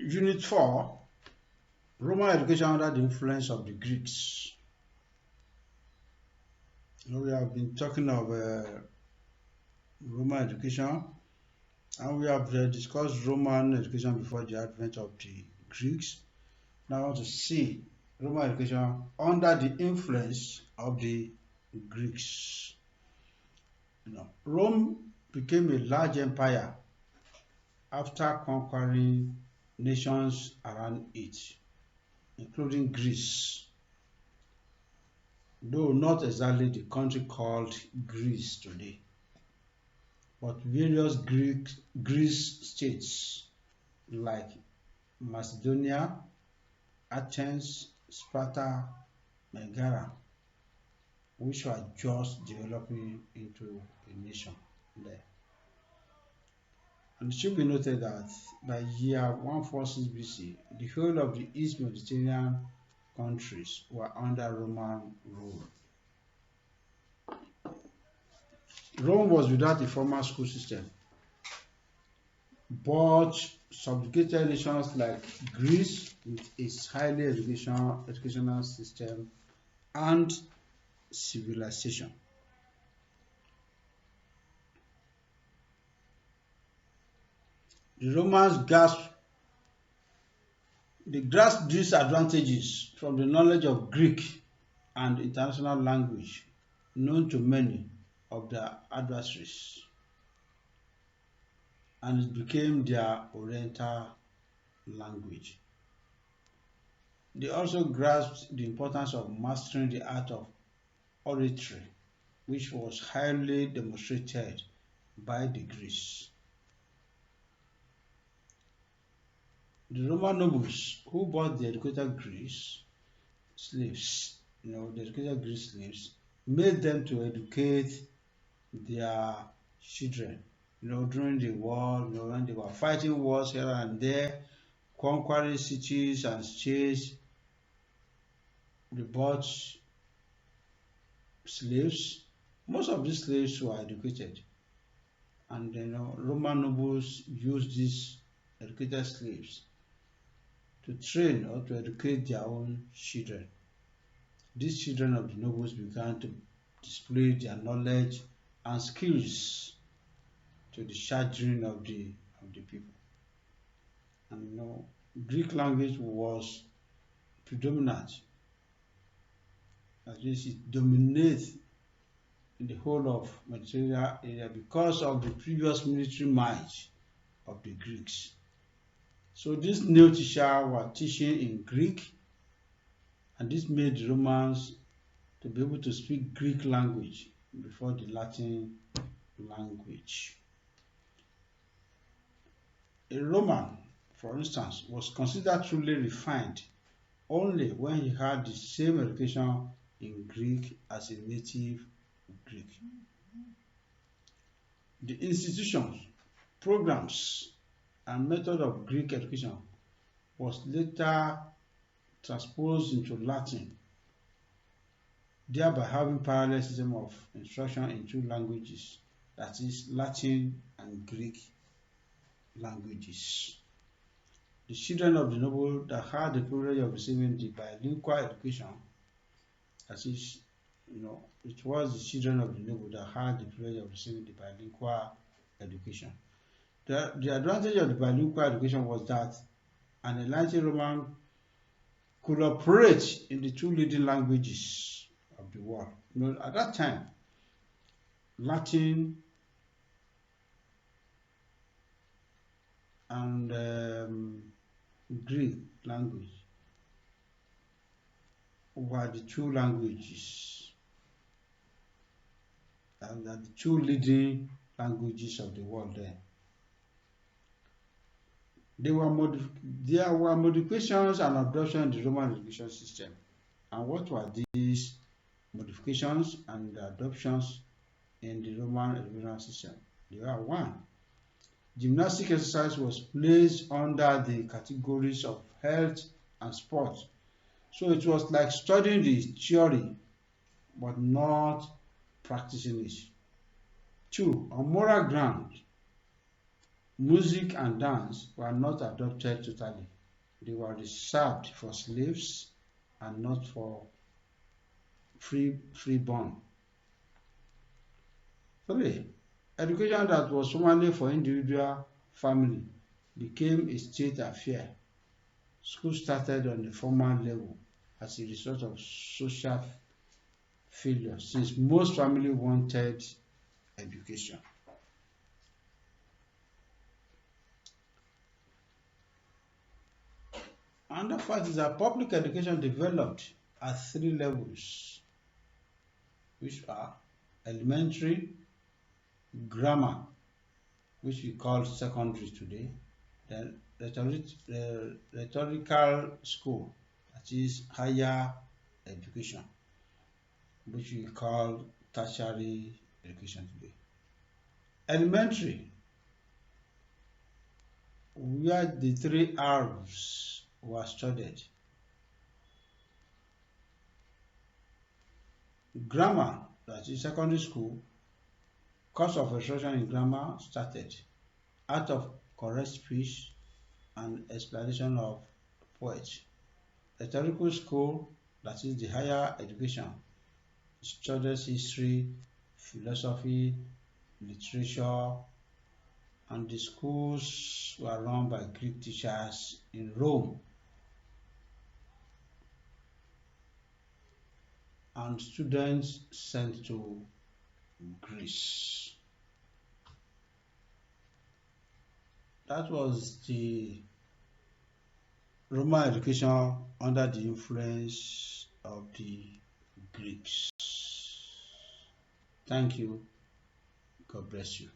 Unit 4, Roman education under the influence of the Greeks. We have been talking of Roman education, and we have discussed Roman education before the advent of the Greeks. Now I want to see Roman education under the influence of the Greeks. Rome became a large empire after conquering nations around it, including Greece, though not exactly the country called Greece today, but various Greece states like Macedonia, Athens, Sparta, Megara, which were just developing into a nation there. And it should be noted that by year 146 BC, the whole of the East Mediterranean countries were under Roman rule. Rome was without a formal school system, but subjugated nations like Greece with its highly educational system and civilization. The Romans grasped these advantages from the knowledge of Greek and international language known to many of their adversaries, and it became their oriental language. They also grasped the importance of mastering the art of oratory, which was highly demonstrated by the Greeks. The Roman nobles who bought the educated Greek slaves, made them to educate their children. During the war, when they were fighting wars here and there, conquering cities and states, they bought slaves. Most of these slaves were educated, and Roman nobles used these educated slaves to train or to educate their own children. These children of the nobles began to display their knowledge and skills to the chagrin of the people. And Greek language was predominant. At least it dominates in the whole of Mediterranean area because of the previous military might of the Greeks. So these new teachers were teaching in Greek, and this made the Romans to be able to speak Greek language before the Latin language. A Roman, for instance, was considered truly refined only when he had the same education in Greek as a native Greek. The institutions, programs, and method of Greek education was later transposed into Latin, thereby having parallel system of instruction in two languages, that is Latin and Greek languages. The children of the noble that had the privilege of receiving the bilingual education, that is, it was the children of the noble that had the privilege of receiving the bilingual education. The advantage of the bilingual education was that an enlightened Roman could operate in the two leading languages of the world. At that time, Latin and Greek language were the two languages, and the two leading languages of the world then. There were modifications and adoptions in the Roman education system. And what were these modifications and adoptions in the Roman education system? There were: 1. Gymnastic exercise was placed under the categories of health and sport. So it was like studying the theory, but not practicing it. 2. On moral grounds, music and dance were not adopted totally. They were reserved for slaves and not for freeborn. 3. Education that was formerly for individual family became a state affair. Schools started on the formal level as a result of social failure since most families wanted education. Another fact is that public education developed at 3 levels, which are elementary, grammar, which we call secondary today, then rhetorical school, that is higher education, which we call tertiary education today. Elementary, where the 3 R's were studied. Grammar, that is secondary school, course of instruction in grammar started. Art of correct speech and explanation of poetry. Rhetorical school, that is the higher education, studies history, philosophy, literature, and the schools were run by Greek teachers in Rome, and students sent to Greece. That was the Roman education under the influence of the Greeks. Thank you. God bless you.